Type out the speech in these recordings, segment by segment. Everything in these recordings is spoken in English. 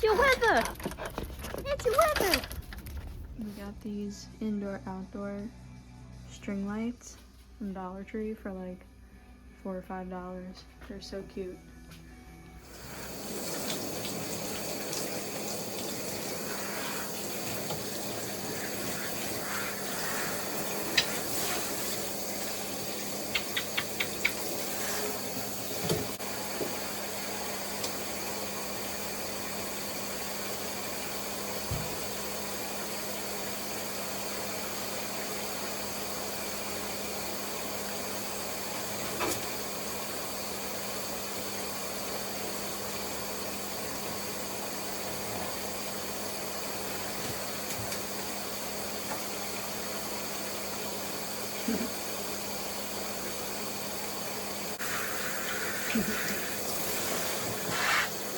your weather. It's your weather. We got these indoor-outdoor string lights from Dollar Tree for like $4 or $5. They're so cute.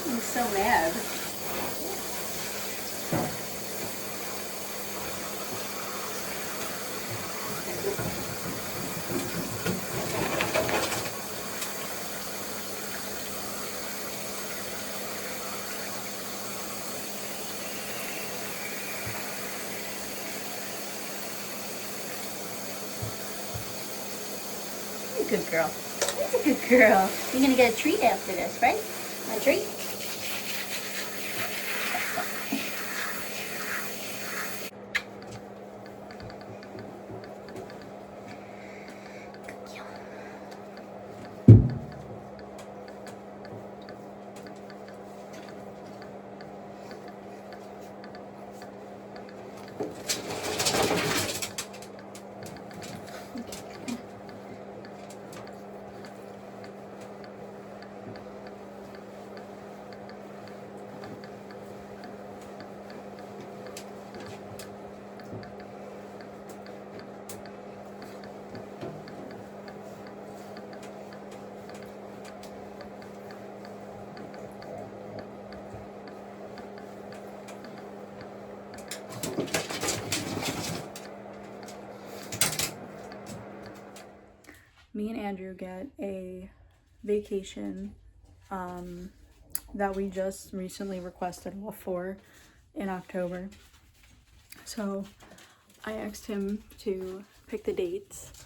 I'm so mad. You're a good girl. That's a good girl. You're gonna get a treat after this, right? A treat? Me and Andrew get a vacation that we just recently requested off for in October. So I asked him to pick the dates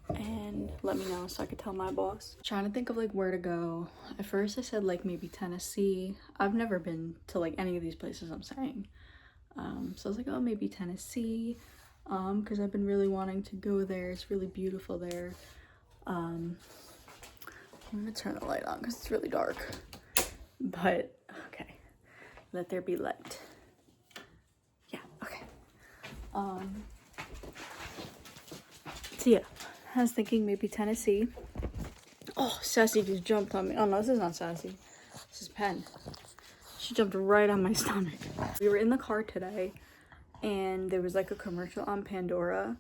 and let me know so I could tell my boss. Trying to think of like where to go. At first I said like maybe Tennessee. I've never been to like any of these places I'm saying. So I was like, oh, maybe Tennessee, because I've been really wanting to go there. It's really beautiful there. I'm gonna turn the light on because it's really dark. But okay, let there be light. Yeah, okay. So yeah, I was thinking maybe Tennessee. Oh, Sassy just jumped on me. Oh no, this is not Sassy. This is Pen. She jumped right on my stomach. We were in the car today and there was like a commercial on Pandora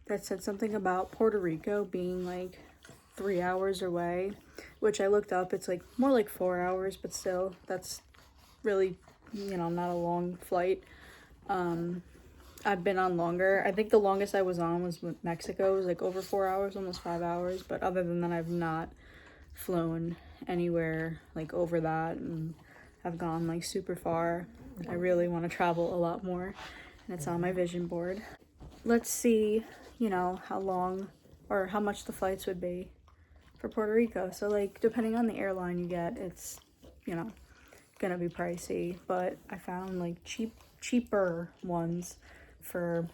that said something about Puerto Rico being like 3 hours away, which I looked up. It's like more like 4 hours, but still, that's really, you know, not a long flight. I've been on longer. I think the longest I was on was with Mexico. It was like over 4 hours, almost 5 hours. But other than that, I've not flown anywhere like over that, and I've gone like super far. I really want to travel a lot more, and it's on my vision board. Let's see, you know, how long or how much the flights would be for Puerto Rico. So like depending on the airline you get, it's, you know, gonna be pricey, but I found like cheaper ones for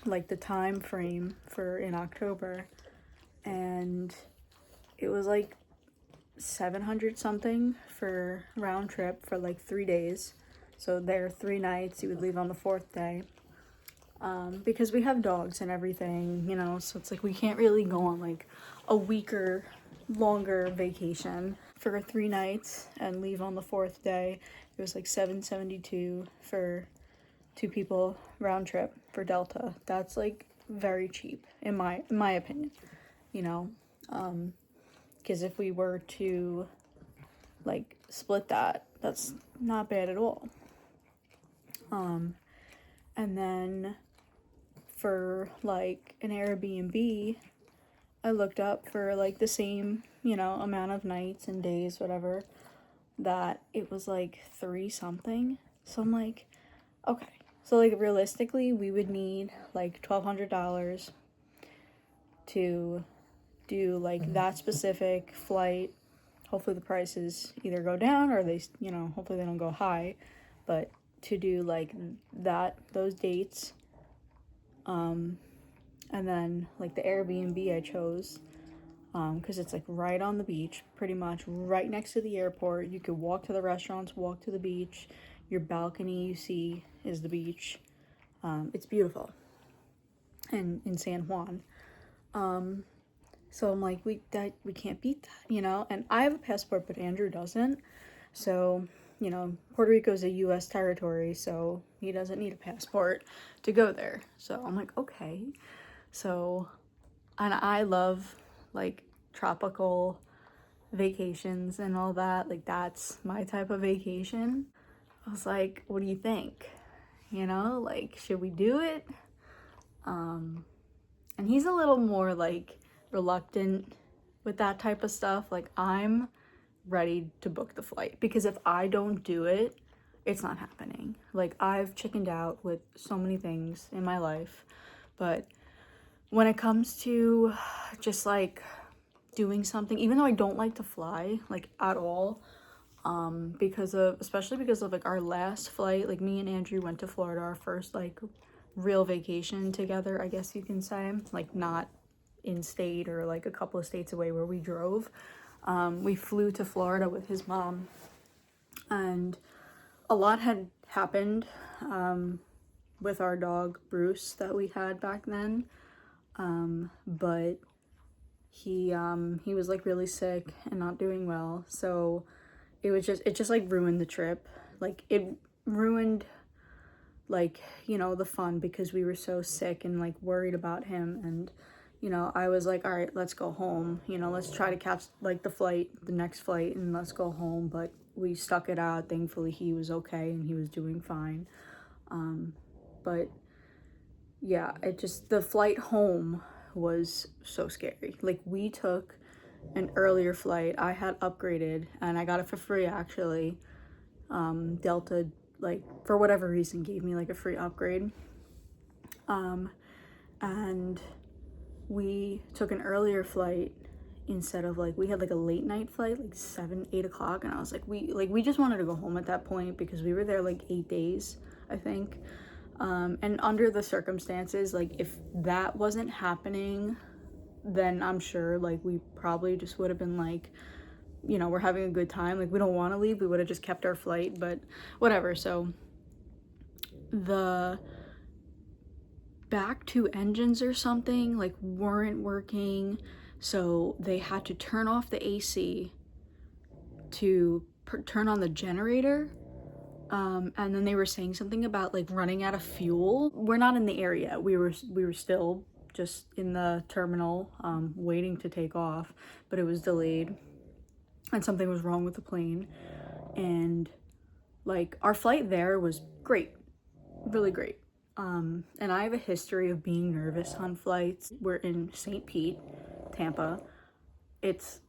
like the time frame for in October, and it was like 700 something for round trip for like 3 days. So there 3 nights, you would leave on the 4th day. Because we have dogs and everything, you know, so it's like we can't really go on like a week or longer vacation for 3 nights and leave on the 4th day. It was like $772 for 2 people round trip for Delta. That's like very cheap in my opinion, you know, because if we were to like split that, that's not bad at all. And then for like an Airbnb, I looked up for like the same, you know, amount of nights and days, whatever, that it was like 3 something. So I'm like, okay. So like realistically, we would need like $1,200 to do like that specific flight. Hopefully the prices either go down or they, you know, hopefully they don't go high, but to do like those dates. And then like the Airbnb I chose, because it's like right on the beach, pretty much right next to the airport. You could walk to the restaurants, walk to the beach. Your balcony you see is the beach. It's beautiful. And in San Juan. So I'm like, we can't beat that, you know? And I have a passport, but Andrew doesn't. So, you know, Puerto Rico is a U.S. territory, so he doesn't need a passport to go there. So I'm like, okay. So, and I love like tropical vacations and all that. Like, that's my type of vacation. I was like, what do you think? You know, like, should we do it? And he's a little more like reluctant with that type of stuff. Like, I'm ready to book the flight because if I don't do it, it's not happening. Like, I've chickened out with so many things in my life, but when it comes to just like doing something, even though I don't like to fly like at all, especially because of like our last flight, like me and Andrew went to Florida, our first like real vacation together, I guess you can say, like not in state or like a couple of states away where we drove. We flew to Florida with his mom, and a lot had happened with our dog Bruce that we had back then. But he was like really sick and not doing well, so it just like ruined the trip. Like, it ruined like, you know, the fun because we were so sick and like worried about him. And you know, I was like, all right, let's go home, you know, let's try to catch like the next flight, and let's go home. But we stuck it out. Thankfully he was okay and he was doing fine. But yeah, the flight home was so scary. Like, we took an earlier flight. I had upgraded and I got it for free actually. Delta, like, for whatever reason, gave me like a free upgrade. And we took an earlier flight instead of like, we had like a late night flight, like 7-8 o'clock, and I was like, we just wanted to go home at that point because we were there like 8 days, I think. And under the circumstances, like, if that wasn't happening, then I'm sure like we probably just would have been like, you know, we're having a good time, like we don't want to leave, we would have just kept our flight, but whatever. So the back 2 engines or something like weren't working, so they had to turn off the AC to turn on the generator. And then they were saying something about like running out of fuel. We're not in the area. We were still just in the terminal, waiting to take off, but it was delayed and something was wrong with the plane. And like, our flight there was great, really great. And I have a history of being nervous on flights. We're in St. Pete, Tampa. It's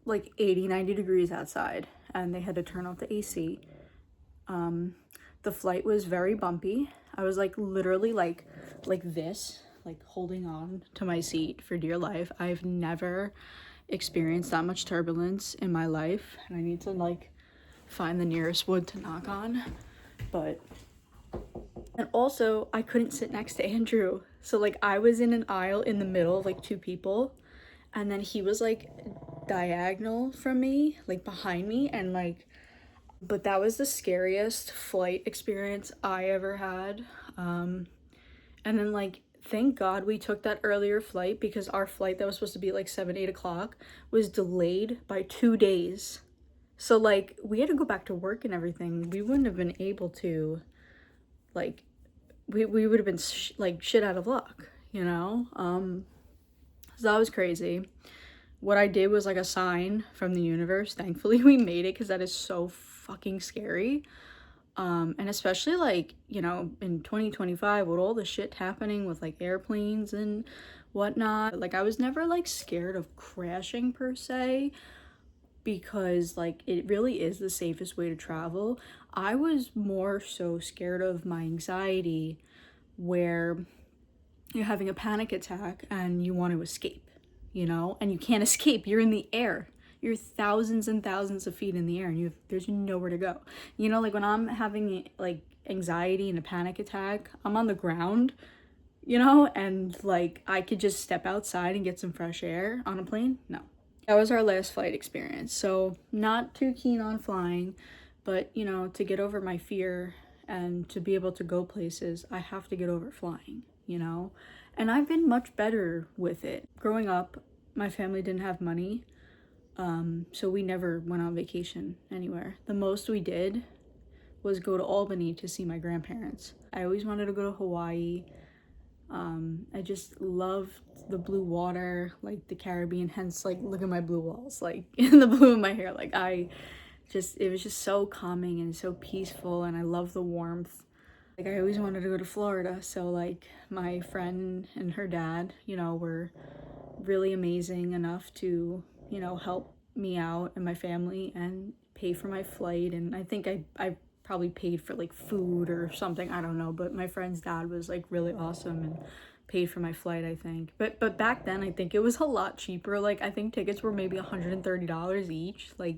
like 80-90 degrees outside, and they had to turn off the AC. The flight was very bumpy. I was like literally like this, like holding on to my seat for dear life. I've never experienced that much turbulence in my life, and I need to like find the nearest wood to knock on. But, and also I couldn't sit next to Andrew, so like I was in an aisle in the middle of like 2 people, and then he was like diagonal from me, like behind me, and like, but that was the scariest flight experience I ever had. And then like, thank God we took that earlier flight, because our flight that was supposed to be like 7-8 o'clock was delayed by 2 days. So like, we had to go back to work and everything. We wouldn't have been able to, like, we would have been like shit out of luck, you know? So that was crazy. What I did was like a sign from the universe. Thankfully we made it, because that is so fucking scary. And especially like, you know, in 2025 with all the shit happening with like airplanes and whatnot, like I was never like scared of crashing per se, because like it really is the safest way to travel. I was more so scared of my anxiety where you're having a panic attack and you want to escape, you know, and you can't escape. You're in the air. You're thousands and thousands of feet in the air and there's nowhere to go. You know, like when I'm having like anxiety and a panic attack, I'm on the ground, you know, and like I could just step outside and get some fresh air. On a plane. No. That was our last flight experience. So not too keen on flying, but you know, to get over my fear and to be able to go places, I have to get over flying, you know? And I've been much better with it. Growing up, my family didn't have money. So we never went on vacation anywhere. The most we did was go to Albany to see my grandparents. I always wanted to go to Hawaii. I just loved the blue water, like the Caribbean, hence like look at my blue walls, like in the blue in my hair. Like it was just so calming and so peaceful, and I love the warmth. Like I always wanted to go to Florida, so like my friend and her dad, you know, were really amazing enough to, you know, help me out and my family and pay for my flight. And I think I probably paid for like food or something, I don't know, but my friend's dad was like really awesome and paid for my flight, I think. But back then I think it was a lot cheaper. Like I think tickets were maybe $130 each, like,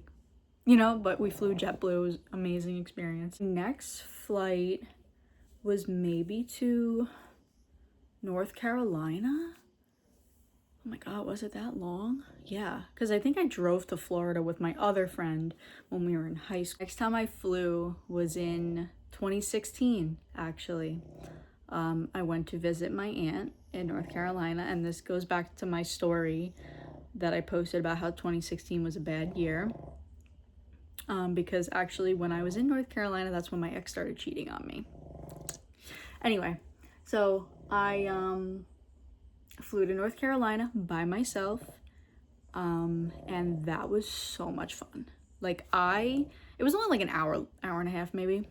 you know, but we flew JetBlue. It was an amazing experience. Next flight was maybe to North Carolina. Oh my God, was it that long? Yeah, because I think I drove to Florida with my other friend when we were in high school. Next time I flew was in 2016, actually. I went to visit my aunt in North Carolina, and this goes back to my story that I posted about how 2016 was a bad year. Because actually when I was in North Carolina, that's when my ex started cheating on me. Anyway, so I flew to North Carolina by myself, and that was so much fun. Like it was only like an hour and a half maybe.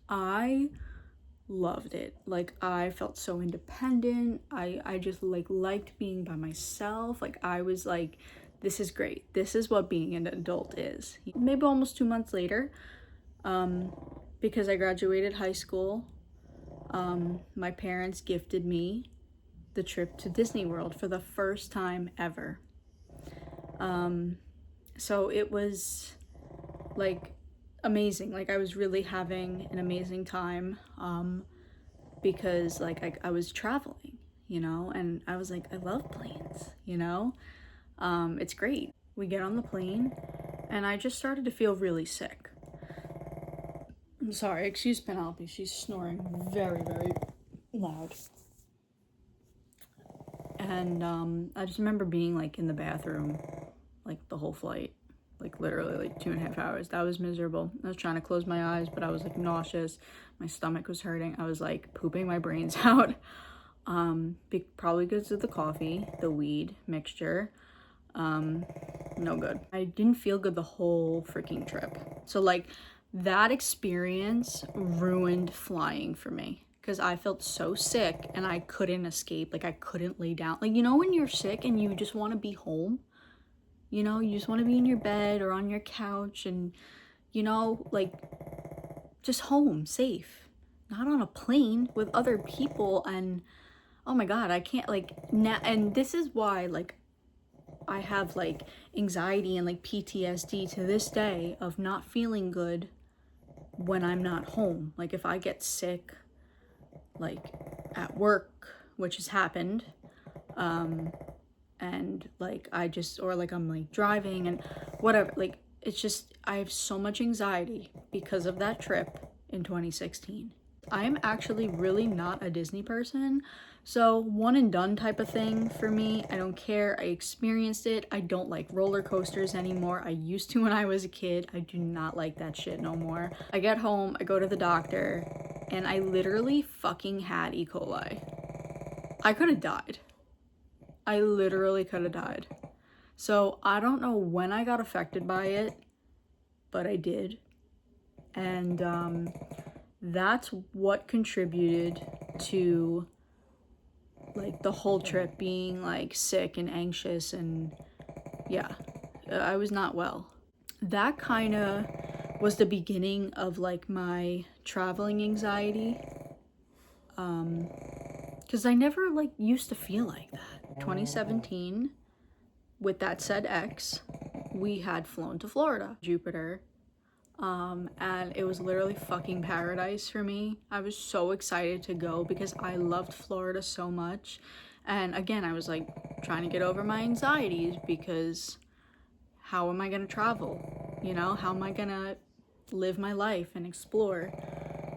I loved it. Like I felt so independent. I just liked being by myself. Like I was like, this is great. This is what being an adult is. Maybe almost 2 months later, because I graduated high school, my parents gifted me the trip to Disney World for the first time ever. So it was like amazing. Like I was really having an amazing time, because like I was traveling, you know, and I was like, I love planes, you know. It's great. We get on the plane and I just started to feel really sick. I'm sorry, excuse Penelope, she's snoring very, very loud. And I just remember being like in the bathroom like the whole flight, like literally like 2.5 hours. That was miserable. I was trying to close my eyes, but I was like nauseous. My stomach was hurting. I was like pooping my brains out. Probably because of the coffee, the weed mixture. No good. I didn't feel good the whole freaking trip. So like that experience ruined flying for me, because I felt so sick and I couldn't escape. Like I couldn't lay down. Like, you know, when you're sick and you just want to be home, you know, you just want to be in your bed or on your couch and, you know, like just home, safe, not on a plane with other people. And oh my God, I can't like now. And this is why like I have like anxiety and like PTSD to this day of not feeling good when I'm not home. Like if I get sick, like at work, which has happened, and like or like I'm like driving and whatever, like it's just, I have so much anxiety because of that trip in 2016. I am actually really not a Disney person, so one and done type of thing for me. I don't care. I experienced it. I don't like roller coasters anymore. I used to when I was a kid. I do not like that shit no more. I get home, I go to the doctor, and I literally fucking had E. coli. I could have died. I literally could have died. So I don't know when I got affected by it, but I did. And that's what contributed to like the whole trip being like sick and anxious. And yeah, I was not well. That kind of was the beginning of like my traveling anxiety. Because I never like used to feel like that. 2017, with that said ex, we had flown to Florida, Jupiter. And it was literally fucking paradise for me. I was so excited to go because I loved Florida so much. And again, I was like trying to get over my anxieties because how am I gonna travel? You know, how am I gonna live my life and explore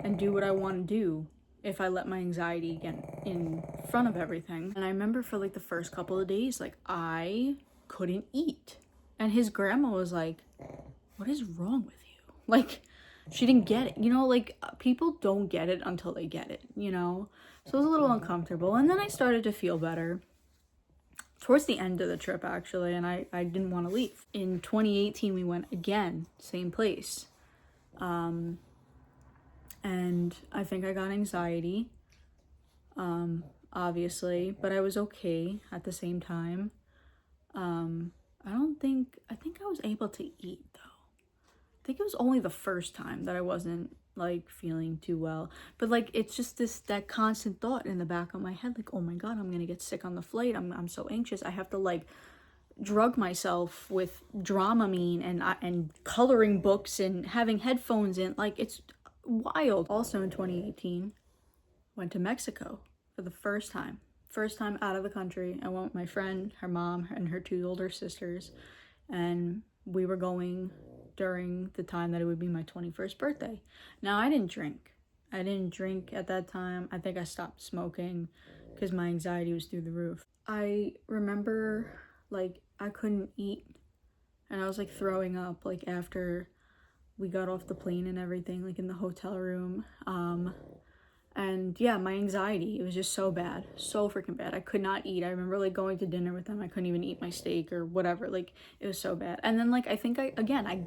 and do what I want to do if I let my anxiety get in front of everything? And I remember for like the first couple of days, like I couldn't eat. And his grandma was like, "What is wrong with you?" Like, she didn't get it. You know, like people don't get it until they get it, you know? So it was a little uncomfortable. And then I started to feel better towards the end of the trip, actually, and I didn't want to leave. In 2018, we went again, same place. And I think I got anxiety, obviously, but I was okay at the same time. I think I was able to eat though. I think it was only the first time that I wasn't like feeling too well, but like it's just that constant thought in the back of my head, like, oh my god, I'm gonna get sick on the flight. I'm so anxious. I have to like drug myself with Dramamine and coloring books and having headphones in. Like it's wild. Also in 2018, went to Mexico for the first time. First time out of the country. I went with my friend, her mom, and her two older sisters, and we were going during the time that it would be my 21st birthday. Now, I didn't drink. I didn't drink at that time. I think I stopped smoking because my anxiety was through the roof. I remember, like, I couldn't eat, and I was, like, throwing up, like, after we got off the plane and everything, like, in the hotel room. And yeah, my anxiety, it was just so bad, so freaking bad. I could not eat. I remember like going to dinner with them. I couldn't even eat my steak or whatever. Like it was so bad. And then like, I think I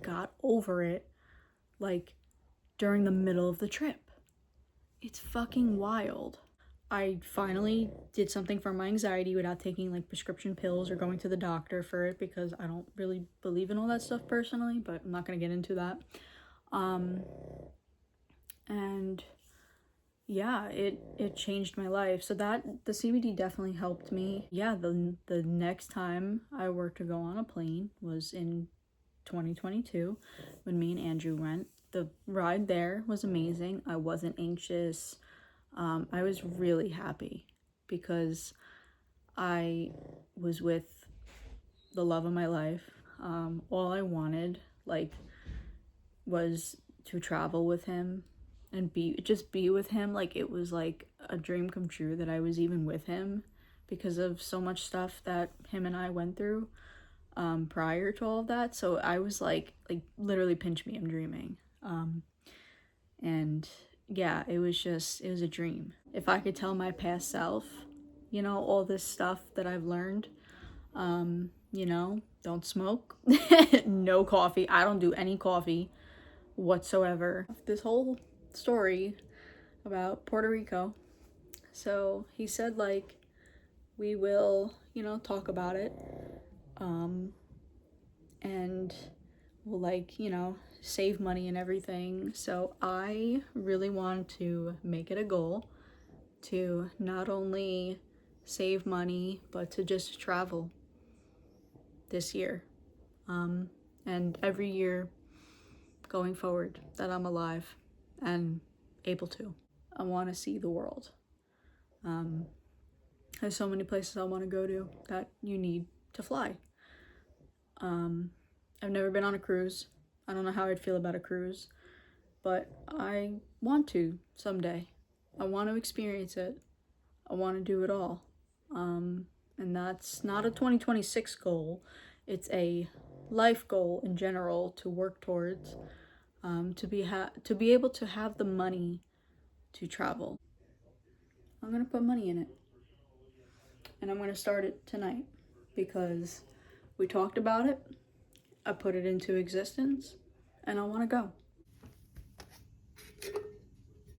got over it like during the middle of the trip. It's fucking wild. I finally did something for my anxiety without taking like prescription pills or going to the doctor for it because I don't really believe in all that stuff personally, but I'm not going to get into that. And yeah, it changed my life. So that the CBD definitely helped me. Yeah, the next time I were to go on a plane was in 2022 when me and Andrew went. The ride there was amazing. I wasn't anxious. I was really happy because I was with the love of my life. All I wanted like was to travel with him and be with him. Like it was like a dream come true that I was even with him because of so much stuff that him and I went through prior to all of that. So I was like literally pinch me, I'm dreaming. And yeah, it was a dream. If I could tell my past self, you know, all this stuff that I've learned, you know, don't smoke, no coffee. I don't do any coffee whatsoever. This whole story about Puerto Rico. So he said like we will, you know, talk about it. And we'll like, you know, save money and everything. So I really want to make it a goal to not only save money but to just travel this year. And every year going forward that I'm alive and able to. I want to see the world. There's so many places I want to go to that you need to fly. I've never been on a cruise. I don't know how I'd feel about a cruise, but I want to someday. I want to experience it. I want to do it all. And that's not a 2026 goal. It's a life goal in general to work towards. To be able to have the money to travel. I'm gonna put money in it, and I'm gonna start it tonight because we talked about it. I put it into existence, and I want to go.